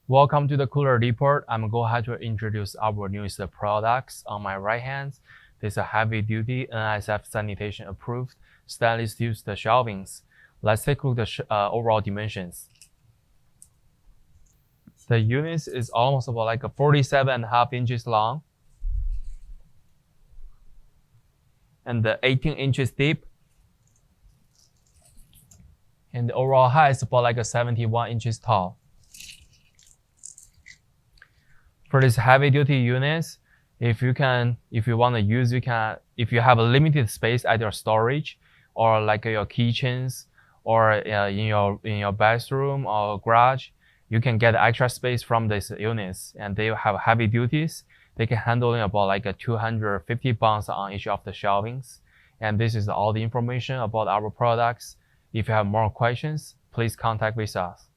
Welcome to the Cooler Report. I'm going to have to introduce our newest products. On my right hand, there's a heavy-duty NSF sanitation approved stainless steel shelvings. Let's take a look at the overall dimensions. The unit is almost about like a 47.5 inches long and 18 inches deep. And the overall height is about like a 71 inches tall. For this heavy-duty units, if you want to use, if you have a limited space at your storage or like your kitchens or in your bathroom or garage, you can get extra space from these units, and they have heavy duties. They can handle about like 250 pounds on each of the shelvings. And this is all the information about our products. If you have more questions, please contact with us.